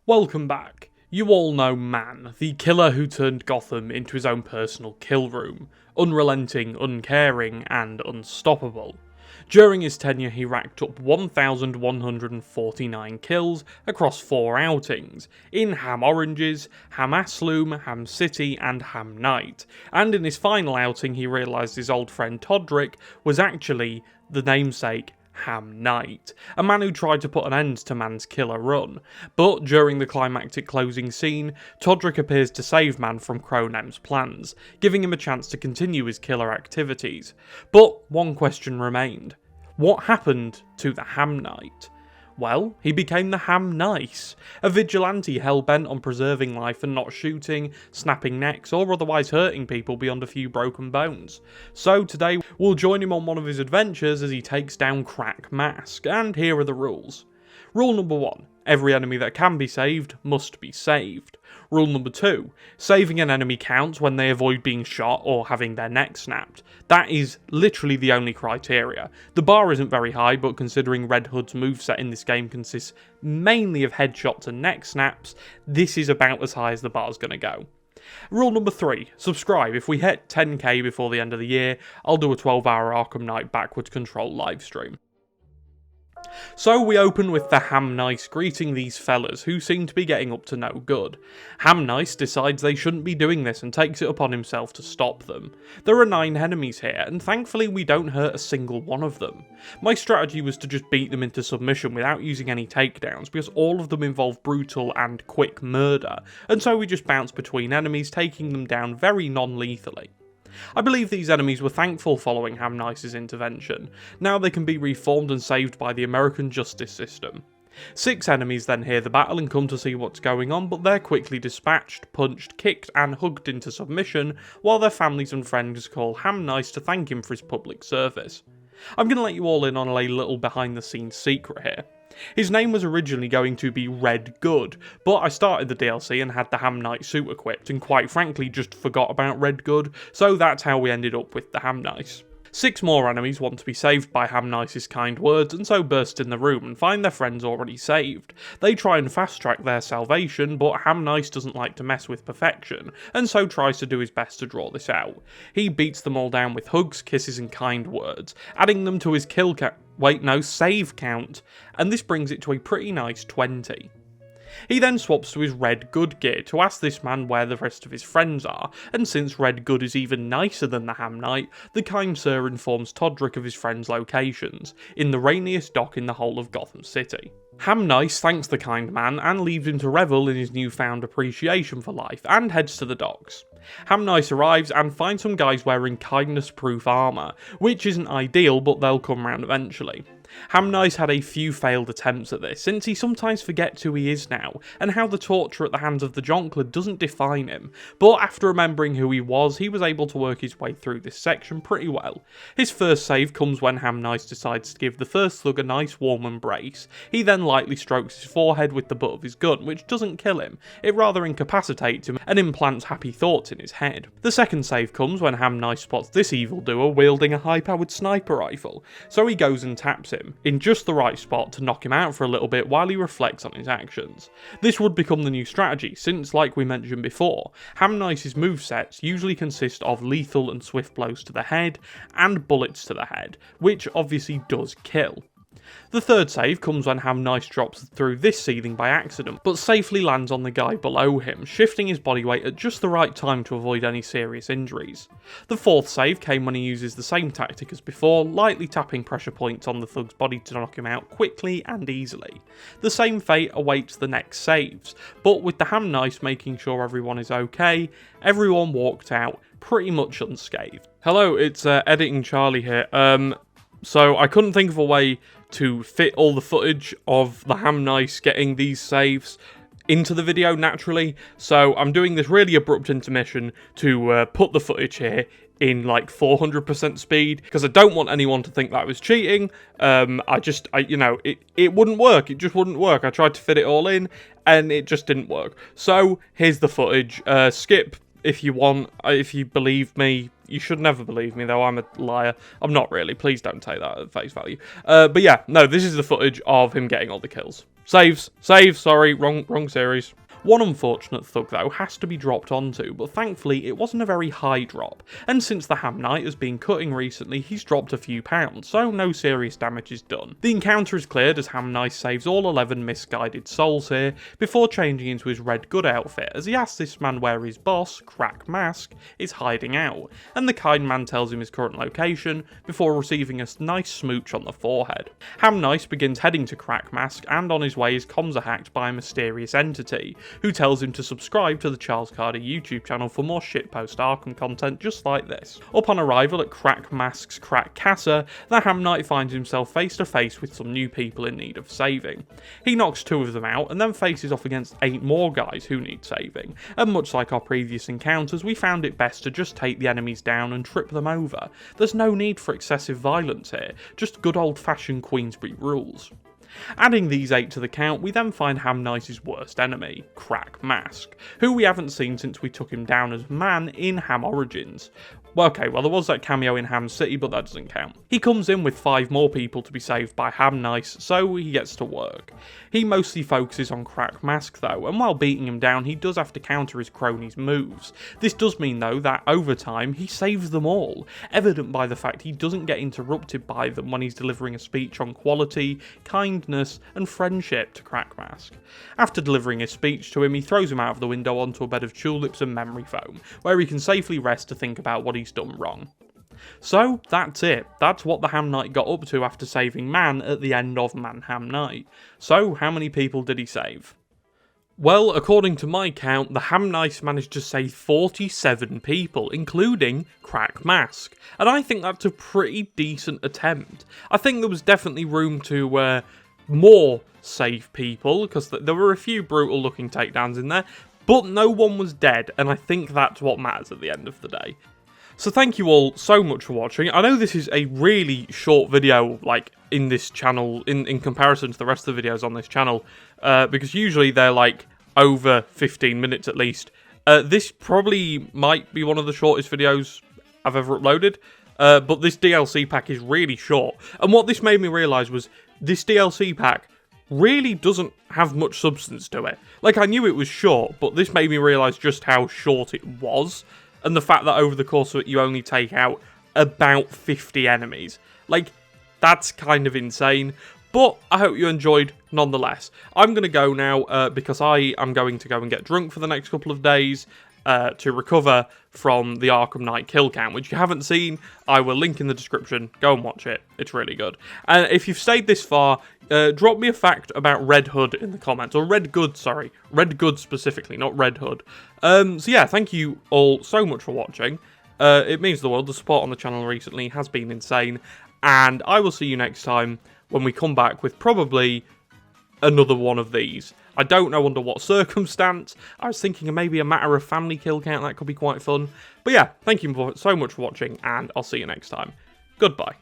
Welcome back. You all know Man, the killer who turned Gotham into his own personal kill room. Unrelenting, uncaring, and unstoppable. During his tenure he racked up 1,149 kills across 4 outings, in Ham Oranges, Ham Asloom, Ham City and Ham Night, and in his final outing he realised his old friend Todrick was actually the namesake Ham Knight, a man who tried to put an end to Man's killer run. But during the climactic closing scene, Todrick appears to save Man from Cronem's plans, giving him a chance to continue his killer activities. But one question remained. What happened to the Ham Knight? Well, he became the Ham Nice, a vigilante hell-bent on preserving life and not shooting, snapping necks, or otherwise hurting people beyond a few broken bones. So today, we'll join him on one of his adventures as he takes down Crack Mask, and here are the rules. Rule number 1. Every enemy that can be saved must be saved. Rule number 2. Saving an enemy counts when they avoid being shot or having their neck snapped. That is literally the only criteria. The bar isn't very high, but considering Red Hood's moveset in this game consists mainly of headshots and neck snaps, this is about as high as the bar's going to go. Rule number 3. Subscribe. If we hit 10k before the end of the year, I'll do a 12-hour Arkham Knight backwards control livestream. So we open with the Ham Nice greeting these fellas, who seem to be getting up to no good. Ham Nice decides they shouldn't be doing this and takes it upon himself to stop them. There are 9 enemies here, and thankfully we don't hurt a single one of them. My strategy was to just beat them into submission without using any takedowns, because all of them involve brutal and quick murder, and so we just bounce between enemies, taking them down very non-lethally. I believe these enemies were thankful following Ham Nice's intervention. Now they can be reformed and saved by the American justice system. 6 enemies then hear the battle and come to see what's going on, but they're quickly dispatched, punched, kicked and hugged into submission, while their families and friends call Ham Nice to thank him for his public service. I'm going to let you all in on a little behind the scenes secret here. His name was originally going to be Red Good, but I started the DLC and had the Ham Knight suit equipped and quite frankly just forgot about Red Good, so that's how we ended up with the Ham Nice. 6 more enemies want to be saved by Ham Nice's kind words and so burst in the room and find their friends already saved. They try and fast track their salvation, but Ham Nice doesn't like to mess with perfection and so tries to do his best to draw this out. He beats them all down with hugs, kisses and kind words, adding them to his save count, and this brings it to a pretty nice 20. He then swaps to his Red Good gear to ask this man where the rest of his friends are, and since Red Good is even nicer than the Ham Knight, the kind sir informs Todrick of his friends' locations, in the rainiest dock in the whole of Gotham City. Ham Nice thanks the kind man and leaves him to revel in his newfound appreciation for life, and heads to the docks. Ham Nice arrives and finds some guys wearing kindness-proof armour, which isn't ideal but they'll come round eventually. Ham Nice had a few failed attempts at this, since he sometimes forgets who he is now, and how the torture at the hands of the Jonker doesn't define him, but after remembering who he was able to work his way through this section pretty well. His first save comes when Ham Nice decides to give the first thug a nice warm embrace. He then lightly strokes his forehead with the butt of his gun, which doesn't kill him, it rather incapacitates him and implants happy thoughts in his head. The second save comes when Ham Nice spots this evildoer wielding a high-powered sniper rifle, so he goes and taps him, in just the right spot to knock him out for a little bit while he reflects on his actions. This would become the new strategy, since, like we mentioned before, Ham Nice's movesets usually consist of lethal and swift blows to the head, and bullets to the head, which obviously does kill. The third save comes when Ham Nice drops through this ceiling by accident, but safely lands on the guy below him, shifting his body weight at just the right time to avoid any serious injuries. The fourth save came when he uses the same tactic as before, lightly tapping pressure points on the thug's body to knock him out quickly and easily. The same fate awaits the next saves, but with the Ham Nice making sure everyone is okay, everyone walked out pretty much unscathed. Hello, it's Editing Charlie here. So I couldn't think of a way to fit all the footage of the Ham Nice getting these saves into the video naturally, so I'm doing this really abrupt intermission to put the footage here in like 400% speed, because I don't want anyone to think that I was cheating. It wouldn't work, it just wouldn't work. I tried to fit it all in, and it just didn't work. So, here's the footage. Skip if you want, if you believe me. You should never believe me, though. I'm a liar. I'm not really. Please don't take that at face value. But yeah, no, this is the footage of him getting all the kills. Saves, sorry, wrong series. One unfortunate thug, though, has to be dropped onto, but thankfully it wasn't a very high drop, and since the Ham Knight has been cutting recently, he's dropped a few pounds, so no serious damage is done. The encounter is cleared as Ham Knight saves all 11 misguided souls here, before changing into his red good outfit, as he asks this man where his boss, Crack Mask, is hiding out, and the kind man tells him his current location, before receiving a nice smooch on the forehead. Ham Knight begins heading to Crack Mask, and on his way his comms are hacked by a mysterious entity, who tells him to subscribe to the Charles Carter YouTube channel for more shitpost Arkham content just like this. Upon arrival at Crack Mask's Crack Casa, the Ham Knight finds himself face to face with some new people in need of saving. He knocks 2 of them out and then faces off against 8 more guys who need saving, and much like our previous encounters, we found it best to just take the enemies down and trip them over. There's no need for excessive violence here, just good old fashioned Queensberry rules. Adding these 8 to the count, we then find Ham Knight's worst enemy, Crack Mask, who we haven't seen since we took him down as man in Ham Origins. Well, okay, there was that cameo in Ham City, but that doesn't count. He comes in with 5 more people to be saved by Ham Knight, so he gets to work. He mostly focuses on Crack Mask though, and while beating him down, he does have to counter his cronies' moves. This does mean though that over time, he saves them all, evident by the fact he doesn't get interrupted by them when he's delivering a speech on quality, kindness, and friendship to Crack Mask. After delivering his speech to him, he throws him out of the window onto a bed of tulips and memory foam, where he can safely rest to think about what he's done wrong. So that's it. That's what the Ham Knight got up to after saving Man at the end of Man Ham Knight. So how many people did he save? Well, according to my count, the Ham Knight managed to save 47 people, including Crack Mask, and I think that's a pretty decent attempt. I think there was definitely room to more save people, because there were a few brutal looking takedowns in there, but no one was dead, and I think that's what matters at the end of the day. So thank you all so much for watching. I know this is a really short video, like, in this channel, in comparison to the rest of the videos on this channel, because usually they're, like, over 15 minutes at least. This probably might be one of the shortest videos I've ever uploaded, but this DLC pack is really short. And what this made me realise was, this DLC pack really doesn't have much substance to it. Like, I knew it was short, but this made me realise just how short it was. And the fact that over the course of it, you only take out about 50 enemies. Like, that's kind of insane. But I hope you enjoyed nonetheless. I'm going to go now because I am going to go and get drunk for the next couple of days to recover from the Arkham Knight kill count, which you haven't seen. I will link in the description. Go and watch it. It's really good. And if you've stayed this far, drop me a fact about Red Hood in the comments. Or Red Good, sorry. Red Good specifically, not Red Hood. So yeah, thank you all so much for watching. It means the world. The support on the channel recently has been insane. And I will see you next time when we come back with probably another one of these. I don't know under what circumstance. I was thinking of maybe a matter of family kill count. That could be quite fun. But yeah, thank you so much for watching, and I'll see you next time. Goodbye.